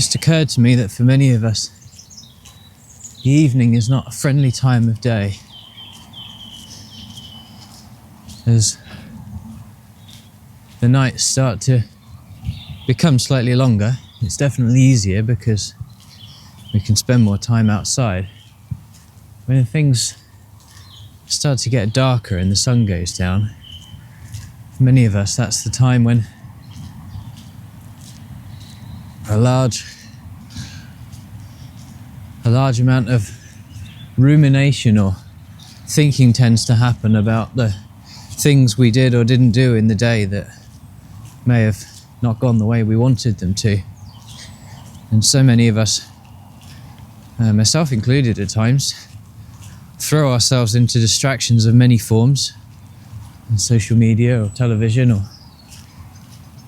just occurred to me that for many of us, the evening is not a friendly time of day. As the nights start to become slightly longer, it's definitely easier because we can spend more time outside. When things start to get darker and the sun goes down, for many of us, that's the time when a large amount of rumination or thinking tends to happen about the things we did or didn't do in the day that may have not gone the way we wanted them to. And so many of us, myself included at times, throw ourselves into distractions of many forms, on social media or television or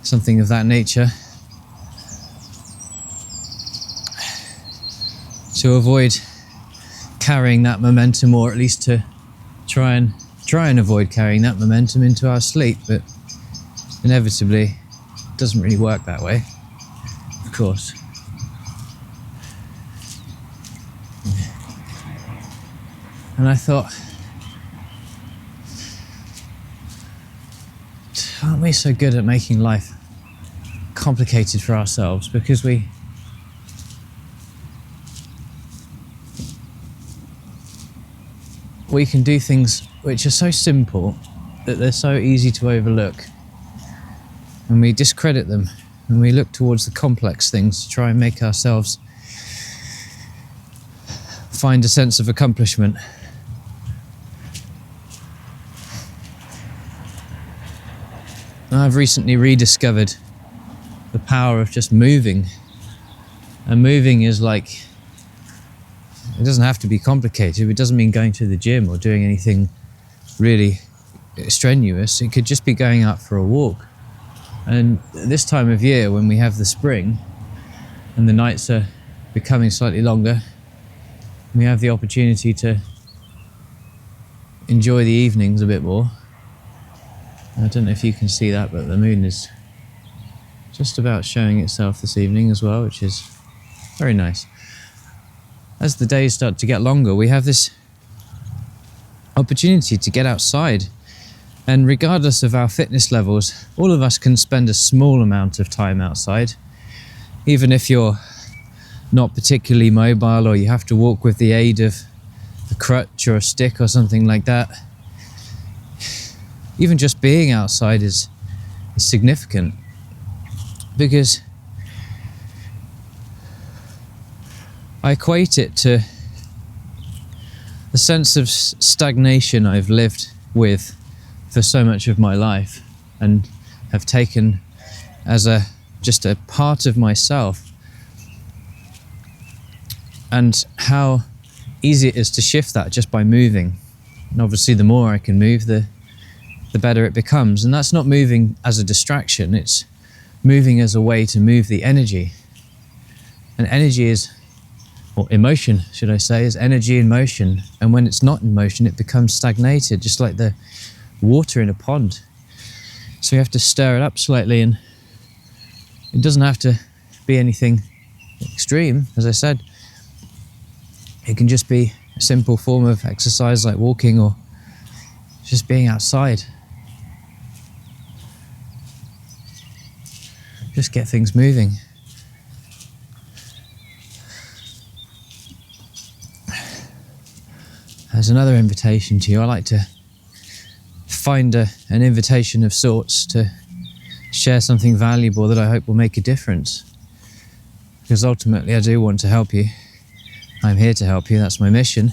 something of that nature, to avoid carrying that momentum, or at least to try and avoid carrying that momentum into our sleep. But inevitably it doesn't really work that way, of course. And I thought, aren't we so good at making life complicated for ourselves? Because we can do things which are so simple that they're so easy to overlook, and we discredit them, and we look towards the complex things to try and make ourselves find a sense of accomplishment. I've recently rediscovered the power of just moving, and moving is like, it doesn't have to be complicated. It doesn't mean going to the gym or doing anything really strenuous. It could just be going out for a walk. And this time of year, when we have the spring and the nights are becoming slightly longer, we have the opportunity to enjoy the evenings a bit more. I don't know if you can see that, but the moon is just about showing itself this evening as well, which is very nice. As the days start to get longer, we have this opportunity to get outside. And regardless of our fitness levels, all of us can spend a small amount of time outside. Even if you're not particularly mobile, or you have to walk with the aid of a crutch or a stick or something like that, even just being outside is significant, because I equate it to the sense of stagnation I've lived with for so much of my life, and have taken as just a part of myself, and how easy it is to shift that just by moving. And obviously the more I can move, the better it becomes. And that's not moving as a distraction, it's moving as a way to move the energy. And energy is, or emotion, should I say, is energy in motion. And when it's not in motion, it becomes stagnated, just like the water in a pond. So you have to stir it up slightly, and it doesn't have to be anything extreme, as I said. It can just be a simple form of exercise like walking, or just being outside. Just get things moving. As another invitation to you, I like to find an invitation of sorts to share something valuable that I hope will make a difference. Because ultimately I do want to help you. I'm here to help you, that's my mission.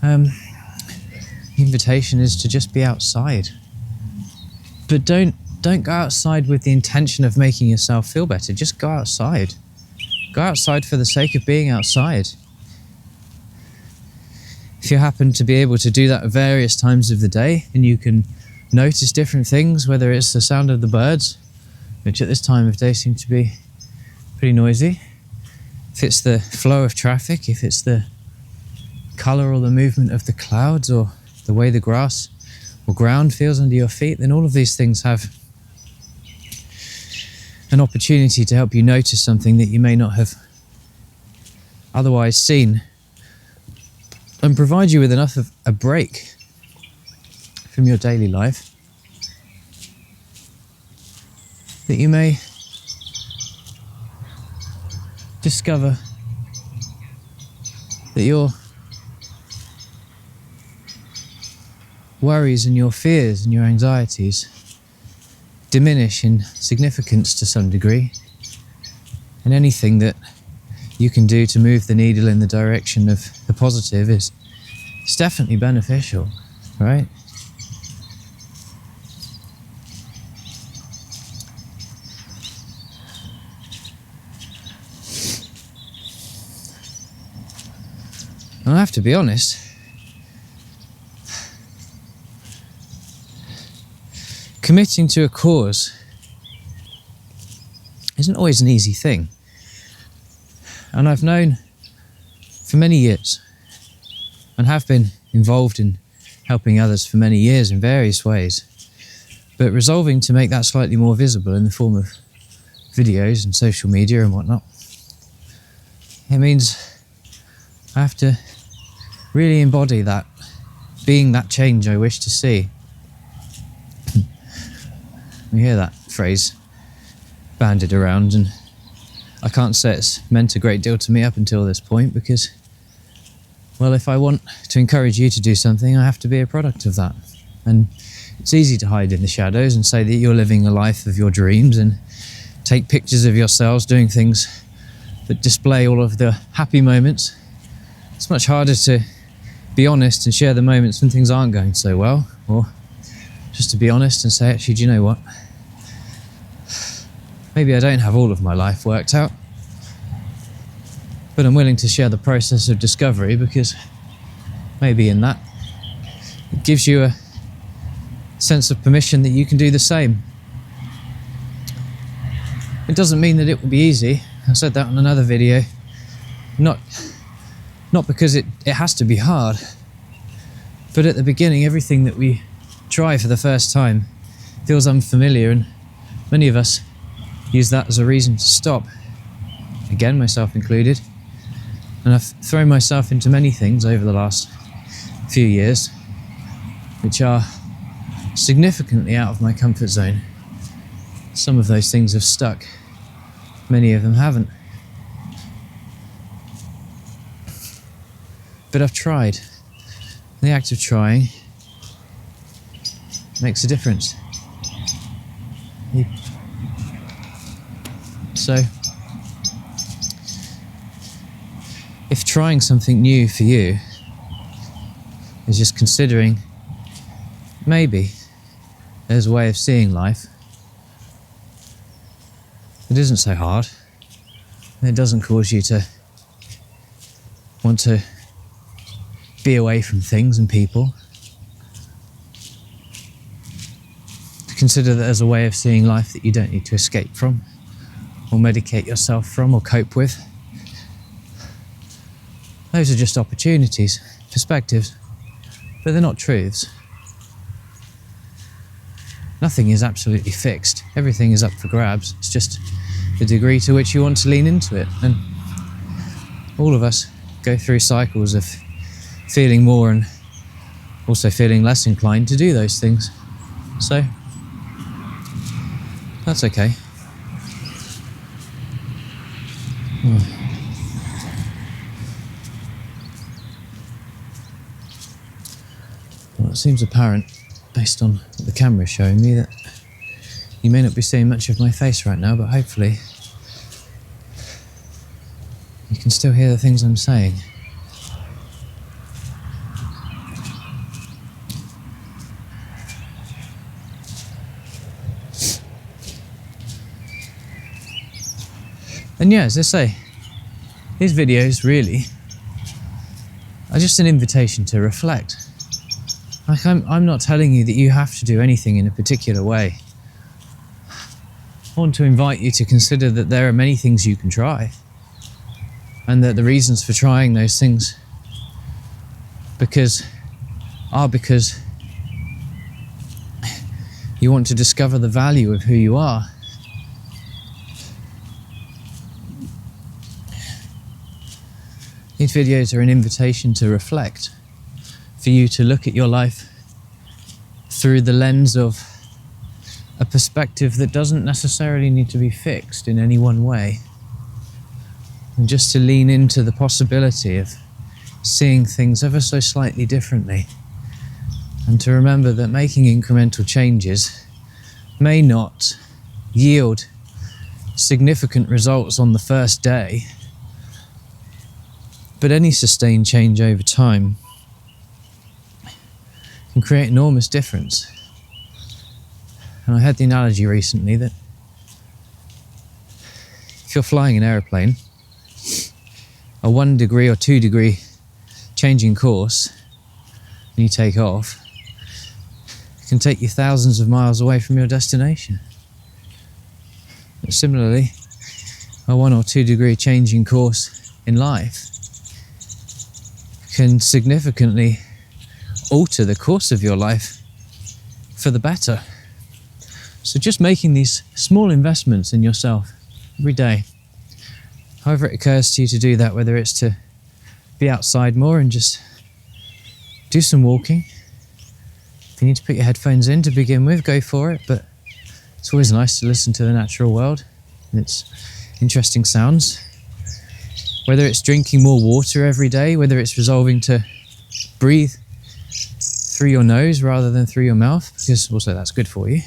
The invitation is to just be outside. But don't go outside with the intention of making yourself feel better. Just go outside. Go outside for the sake of being outside. If you happen to be able to do that at various times of the day, and you can notice different things, whether it's the sound of the birds, which at this time of day seem to be pretty noisy, if it's the flow of traffic, if it's the colour or the movement of the clouds, or the way the grass or ground feels under your feet, then all of these things have an opportunity to help you notice something that you may not have otherwise seen, and provide you with enough of a break from your daily life that you may discover that your worries and your fears and your anxieties diminish in significance to some degree, and anything that you can do to move the needle in the direction of the positive is definitely beneficial, right? And I have to be honest, committing to a cause isn't always an easy thing. And I've known for many years, and have been involved in helping others for many years in various ways, but resolving to make that slightly more visible in the form of videos and social media and whatnot, it means I have to really embody that, being that change I wish to see. You hear that phrase bandied around, and I can't say it's meant a great deal to me up until this point, because, well, if I want to encourage you to do something, I have to be a product of that. And it's easy to hide in the shadows and say that you're living a life of your dreams and take pictures of yourselves doing things that display all of the happy moments. It's much harder to be honest and share the moments when things aren't going so well, or just to be honest and say, actually, do you know what? Maybe I don't have all of my life worked out, but I'm willing to share the process of discovery, because maybe in that it gives you a sense of permission that you can do the same. It doesn't mean that it will be easy. I said that on another video. Not because it has to be hard, but at the beginning, everything that we try for the first time feels unfamiliar, and many of us use that as a reason to stop. Again, myself included. And I've thrown myself into many things over the last few years which are significantly out of my comfort zone. Some of those things have stuck. Many of them haven't. But I've tried. The act of trying makes a difference. So, if trying something new for you is just considering maybe there's a way of seeing life that isn't so hard, and it doesn't cause you to want to be away from things and people, to consider that there's a way of seeing life that you don't need to escape from, or medicate yourself from, or cope with. Those are just opportunities, perspectives, but they're not truths. Nothing is absolutely fixed. Everything is up for grabs. It's just the degree to which you want to lean into it. And all of us go through cycles of feeling more and also feeling less inclined to do those things. So, that's okay. Well, it seems apparent, based on what the camera is showing me, that you may not be seeing much of my face right now, but hopefully you can still hear the things I'm saying. And yeah, as I say, these videos really are just an invitation to reflect. Like, I'm not telling you that you have to do anything in a particular way. I want to invite you to consider that there are many things you can try, and that the reasons for trying those things because you want to discover the value of who you are. These videos are an invitation to reflect, for you to look at your life through the lens of a perspective that doesn't necessarily need to be fixed in any one way, and just to lean into the possibility of seeing things ever so slightly differently, and to remember that making incremental changes may not yield significant results on the first day, but any sustained change over time can create enormous difference. And I had the analogy recently that if you're flying an aeroplane, a 1 degree or 2 degree change in course and you take off, it can take you thousands of miles away from your destination. But similarly, a 1 or 2 degree change in course in life can significantly alter the course of your life for the better. So just making these small investments in yourself every day, however it occurs to you to do that, whether it's to be outside more and just do some walking. If you need to put your headphones in to begin with, go for it, but it's always nice to listen to the natural world and its interesting sounds. Whether it's drinking more water every day, whether it's resolving to breathe through your nose rather than through your mouth, because also that's good for you.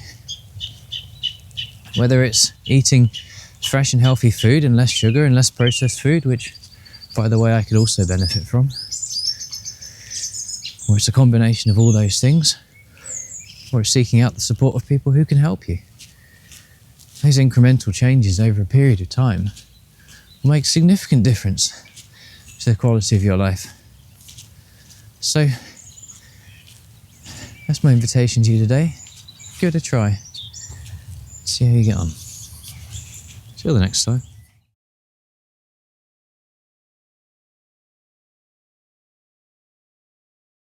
Whether it's eating fresh and healthy food and less sugar and less processed food, which, by the way, I could also benefit from. Or it's a combination of all those things. Or it's seeking out the support of people who can help you. Those incremental changes over a period of time will make significant difference to the quality of your life. So, that's my invitation to you today. Give it a try. See how you get on. Till the next time.